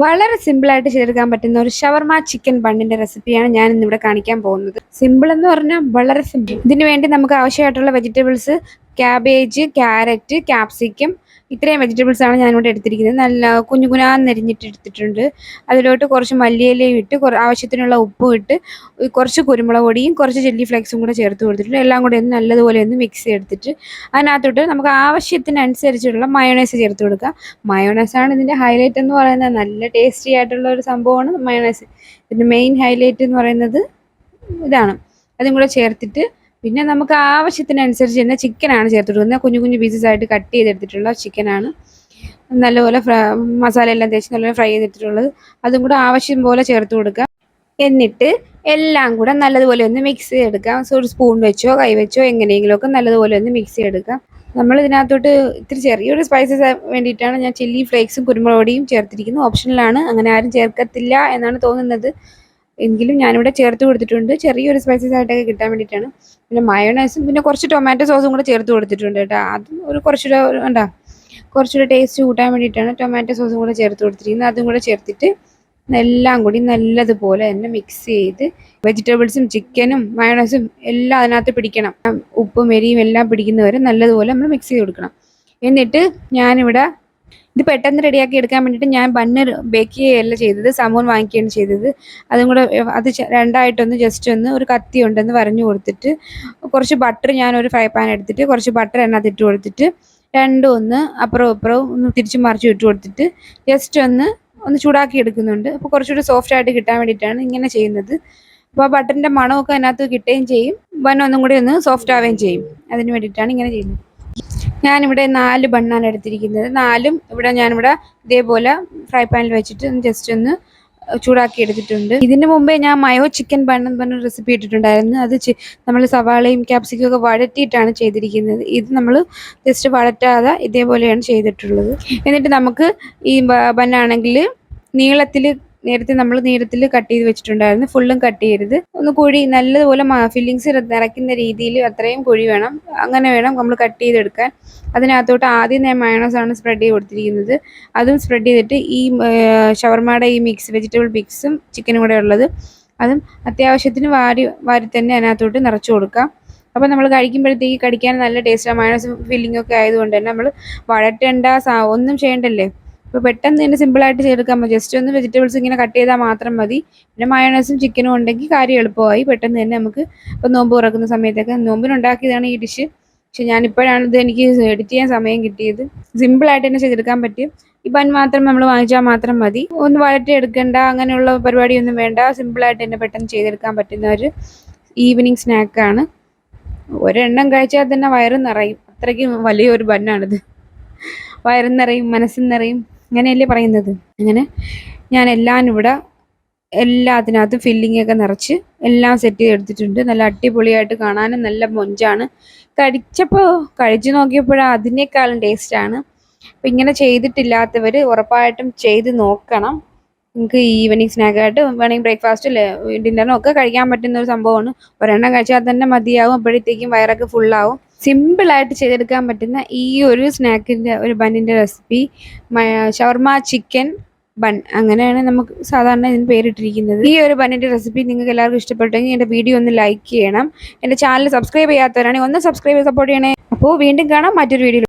വളരെ സിമ്പിളായിട്ട് ചെയ്തെടുക്കാൻ പറ്റുന്ന ഒരു ഷവർമ ചിക്കൻ ബണ്ണിന്റെ റെസിപ്പിയാണ് ഞാൻ ഇന്നിവിടെ കാണിക്കാൻ പോകുന്നത്. സിമ്പിൾ എന്ന് പറഞ്ഞാൽ വളരെ സിമ്പിൾ. ഇതിനു വേണ്ടി നമുക്ക് ആവശ്യമായിട്ടുള്ള വെജിറ്റബിൾസ് ക്യാബേജ്, ക്യാരറ്റ്, ക്യാപ്സിക്കം, ഇത്രയും വെജിറ്റബിൾസ് ആണ് ഞാനിവിടെ എടുത്തിരിക്കുന്നത്. നല്ല കുഞ്ഞു കുനാന്ന് അരിഞ്ഞിട്ട് എടുത്തിട്ടുണ്ട്. അതിലോട്ട് കുറച്ച് മല്ലിയിലയും ഇട്ട് ആവശ്യത്തിനുള്ള ഉപ്പും ഇട്ട് കുറച്ച് കുരുമുളക് പൊടിയും കുറച്ച് ചില്ലി ഫ്ലേക്സും കൂടെ ചേർത്ത് കൊടുത്തിട്ടുണ്ട്. എല്ലാം കൂടെ ഒന്ന് നല്ലതുപോലെ ഒന്ന് മിക്സ് ചെയ്തെടുത്തിട്ട് അതിനകത്തോട്ട് നമുക്ക് ആവശ്യത്തിനനുസരിച്ചുള്ള മയോണൈസ് ചേർത്ത് കൊടുക്കാം. മയോണൈസാണ് ഇതിൻ്റെ ഹൈലൈറ്റ് എന്ന് പറയുന്നത്. നല്ല ടേസ്റ്റി ആയിട്ടുള്ള ഒരു സംഭവമാണ് മയോണൈസ്. ഇതിൻ്റെ മെയിൻ ഹൈലൈറ്റ് എന്ന് പറയുന്നത് ഇതാണ്. അതും കൂടെ ചേർത്തിട്ട് പിന്നെ നമുക്ക് ആവശ്യത്തിനനുസരിച്ച് തന്നെ ചിക്കനാണ് ചേർത്ത് കൊടുക്കുന്നത്. കുഞ്ഞു കുഞ്ഞു പീസസ് ആയിട്ട് കട്ട് ചെയ്തെടുത്തിട്ടുള്ള ചിക്കനാണ്. നല്ലപോലെ മസാല എല്ലാം തേച്ച് നല്ലപോലെ ഫ്രൈ ചെയ്തെടുത്തിട്ടുള്ളത്. അതും കൂടെ ആവശ്യം പോലെ ചേർത്ത് കൊടുക്കാം. എന്നിട്ട് എല്ലാം കൂടെ നല്ലതുപോലെ ഒന്ന് മിക്സ് ചെയ്തെടുക്കാം. ഒരു സ്പൂൺ വെച്ചോ കൈ വെച്ചോ എങ്ങനെയെങ്കിലുമൊക്കെ നല്ലതുപോലെ ഒന്ന് മിക്സ് ചെയ്തെടുക്കാം. നമ്മൾ ഇതിനകത്തോട്ട് ഇത്തിരി ചെറിയൊരു സ്പൈസസ് വേണ്ടിയിട്ടാണ് ഞാൻ ചില്ലി ഫ്ലേക്സും കുരുമുളക് പൊടിയും ചേർത്തിരിക്കുന്നത്. ഓപ്ഷനിലാണ്, അങ്ങനെ ആരും ചേർക്കത്തില്ല എന്നാണ് തോന്നുന്നത്. എങ്കിലും ഞാനിവിടെ ചേർത്ത് കൊടുത്തിട്ടുണ്ട്, ചെറിയൊരു സ്പൈസസ് ആയിട്ടൊക്കെ കിട്ടാൻ വേണ്ടിയിട്ടാണ്. പിന്നെ മയോണൈസും പിന്നെ കുറച്ച് ടൊമാറ്റോ സോസും കൂടെ ചേർത്ത് കൊടുത്തിട്ടുണ്ട് കേട്ടോ. അതും കുറച്ചുകൂടെ ടേസ്റ്റ് കൂട്ടാൻ വേണ്ടിയിട്ടാണ് ടൊമാറ്റോ സോസും കൂടെ ചേർത്ത് കൊടുത്തിരിക്കുന്നത്. അതും കൂടെ ചേർത്തിട്ട് എല്ലാം കൂടി നല്ലതുപോലെ തന്നെ മിക്സ് ചെയ്ത് വെജിറ്റബിൾസും ചിക്കനും മയോണൈസും എല്ലാം അതിനകത്ത് പിടിക്കണം. ഉപ്പും എരിയും എല്ലാം പിടിക്കുന്നവരെ നല്ലതുപോലെ നമ്മൾ മിക്സ് ചെയ്ത് കൊടുക്കണം. എന്നിട്ട് ഞാനിവിടെ ഇത് പെട്ടെന്ന് റെഡിയാക്കി എടുക്കാൻ വേണ്ടിയിട്ട് ഞാൻ ബണ്ണ് ബേക്ക് ചെയ്യുകയല്ല ചെയ്തത്, സമൂൻ വാങ്ങിക്കുകയാണ് ചെയ്തത്. അതും കൂടെ അത് രണ്ടായിട്ടൊന്ന് ജസ്റ്റ് ഒന്ന് ഒരു കത്തി ഉണ്ടെന്ന് വരഞ്ഞു കൊടുത്തിട്ട് കുറച്ച് ബട്ടർ ഞാനൊരു ഫ്രൈ പാൻ എടുത്തിട്ട് കുറച്ച് ബട്ടർ അതിനകത്ത് ഇട്ട് കൊടുത്തിട്ട് രണ്ടും ഒന്ന് അപ്പുറവും ഇപ്പുറവും ഒന്ന് തിരിച്ചും മറിച്ചും ഇട്ട് കൊടുത്തിട്ട് ജസ്റ്റ് ഒന്ന് ചൂടാക്കി എടുക്കുന്നുണ്ട്. അപ്പോൾ കുറച്ചുകൂടി സോഫ്റ്റ് ആയിട്ട് കിട്ടാൻ വേണ്ടിയിട്ടാണ് ഇങ്ങനെ ചെയ്യുന്നത്. അപ്പോൾ ആ ബട്ടറിൻ്റെ മണമൊക്കെ അതിനകത്ത് കിട്ടുകയും ചെയ്യും, ബൺ ഒന്നും കൂടി ഒന്ന് സോഫ്റ്റ് ആവുകയും ചെയ്യും. അതിന് വേണ്ടിയിട്ടാണ് ഇങ്ങനെ ചെയ്യുന്നത്. ഞാനിവിടെ 4 ബണ്ണാണ് എടുത്തിരിക്കുന്നത്. 4ഉം ഞാനിവിടെ ഇതേപോലെ ഫ്രൈ പാനിൽ വെച്ചിട്ട് ജസ്റ്റ് ഒന്ന് ചൂടാക്കി എടുത്തിട്ടുണ്ട്. ഇതിന് മുമ്പേ ഞാൻ മയോ ചിക്കൻ ബൺ എന്ന് പറഞ്ഞ റെസിപ്പി ഇട്ടിട്ടുണ്ടായിരുന്നു. അത് നമ്മൾ സവാളയും ക്യാപ്സിക്കും ഒക്കെ വഴറ്റിയിട്ടാണ് ചെയ്തിരിക്കുന്നത്. ഇത് നമ്മൾ ജസ്റ്റ് വഴറ്റാതെ ഇതേപോലെയാണ് ചെയ്തിട്ടുള്ളത്. എന്നിട്ട് നമുക്ക് ഈ ബണ്ണാണെങ്കിൽ നേരത്തെ നമ്മൾ നീളത്തിൽ കട്ട് ചെയ്ത് വെച്ചിട്ടുണ്ടായിരുന്നു. ഫുള്ളും കട്ട് ചെയ്യരുത്, ഒന്ന് കുഴി നല്ലതുപോലെ ഫില്ലിങ്സ് നിറയ്ക്കുന്ന രീതിയിൽ അത്രയും കുഴി വേണം. അങ്ങനെ വേണം നമ്മൾ കട്ട് ചെയ്തെടുക്കാൻ. അതിനകത്തോട്ട് ആദ്യം ഞാൻ മയോണൈസാണ് സ്പ്രെഡ് ചെയ്ത് കൊടുത്തിരിക്കുന്നത്. അതും സ്പ്രെഡ് ചെയ്തിട്ട് ഈ ഷവർമയുടെ ഈ വെജിറ്റബിൾ മിക്സും ചിക്കനും കൂടെ ഉള്ളത് അതും അത്യാവശ്യത്തിന് വാരി തന്നെ അതിനകത്തോട്ട് നിറച്ച് കൊടുക്കാം. അപ്പോൾ നമ്മൾ കഴിക്കുമ്പോഴത്തേക്ക് കടിക്കാൻ നല്ല ടേസ്റ്റാണ്. മയോണൈസ് ഫില്ലിംഗ് ഒക്കെ ആയതുകൊണ്ട് തന്നെ നമ്മൾ വഴറ്റേണ്ട ഒന്നും ചെയ്യണ്ടല്ലേ. അപ്പോൾ പെട്ടെന്ന് തന്നെ സിമ്പിളായിട്ട് ചെയ്തെടുക്കാൻ പറ്റും. ജസ്റ്റ് ഒന്ന് വെജിറ്റബിൾസ് ഇങ്ങനെ കട്ട് ചെയ്താൽ മാത്രം മതി. പിന്നെ മയോണൈസും ചിക്കനും ഉണ്ടെങ്കിൽ കാര്യം എളുപ്പമായി. പെട്ടെന്ന് തന്നെ നമുക്ക് ഇപ്പോൾ നോമ്പ് തുറക്കുന്ന സമയത്തൊക്കെ നോമ്പിനുണ്ടാക്കിയതാണ് ഈ ഡിഷ്. പക്ഷെ ഞാനിപ്പോഴാണ് ഇത് എനിക്ക് എഡിറ്റ് ചെയ്യാൻ സമയം കിട്ടിയത്. സിമ്പിളായിട്ട് തന്നെ ചെയ്തെടുക്കാൻ പറ്റും. ഈ ബൺ മാത്രം നമ്മൾ വാങ്ങിച്ചാൽ മാത്രം മതി. ഒന്ന് വഴറ്റി എടുക്കേണ്ട അങ്ങനെയുള്ള പരിപാടിയൊന്നും വേണ്ട. സിമ്പിളായിട്ട് തന്നെ പെട്ടെന്ന് ചെയ്തെടുക്കാൻ പറ്റുന്ന ഒരു ഈവനിങ് സ്നാക്കാണ്. ഒരെണ്ണം കഴിച്ചാൽ തന്നെ വയറും നിറയും. അത്രയ്ക്കും വലിയൊരു ബണ്ണാണിത്. വയറും നിറയും മനസ്സും നിറയും, അങ്ങനെയല്ലേ പറയുന്നത്. അങ്ങനെ ഞാൻ എല്ലാത്തിനകത്തും ഫില്ലിംഗ് ഒക്കെ നിറച്ച് എല്ലാം സെറ്റ് ചെയ്തെടുത്തിട്ടുണ്ട്. നല്ല അടിപൊളിയായിട്ട് കാണാനും നല്ല മൊഞ്ചാണ്. കഴിച്ചു നോക്കിയപ്പോഴാണ് അതിനേക്കാളും ടേസ്റ്റാണ്. അപ്പം ഇങ്ങനെ ചെയ്തിട്ടില്ലാത്തവർ ഉറപ്പായിട്ടും ചെയ്ത് നോക്കണം. നിങ്ങൾക്ക് ഈവനിങ് സ്നാക്കായിട്ട് വേണമെങ്കിൽ ബ്രേക്ക്ഫാസ്റ്റ് ഡിന്നറിനും ഒക്കെ കഴിക്കാൻ പറ്റുന്ന ഒരു സംഭവമാണ്. ഒരെണ്ണം കഴിച്ചാൽ തന്നെ മതിയാവും. അപ്പോഴത്തേക്കും വയറൊക്കെ ഫുള്ളാവും. സിമ്പിളായിട്ട് ചെയ്തെടുക്കാൻ പറ്റുന്ന ഈ ഒരു സ്നാക്കിൻ്റെ ഒരു ബണ്ണിൻ്റെ റെസിപ്പി ഷവർമ ചിക്കൻ ബൺ, അങ്ങനെയാണ് നമുക്ക് സാധാരണ ഇതിന് പേരിട്ടിരിക്കുന്നത്. ഈ ഒരു ബണ്ണിൻ്റെ റെസിപ്പി നിങ്ങൾക്ക് എല്ലാവർക്കും ഇഷ്ടപ്പെട്ടെങ്കിൽ എൻ്റെ വീഡിയോ ഒന്ന് ലൈക്ക് ചെയ്യണം. എൻ്റെ ചാനൽ സബ്സ്ക്രൈബ് ചെയ്യാത്തവരാണെങ്കിൽ ഒന്ന് സബ്സ്ക്രൈബ് ചെയ്ത് സപ്പോർട്ട് ചെയ്യണേ. അപ്പോൾ വീണ്ടും കാണാം മറ്റൊരു വീഡിയോ.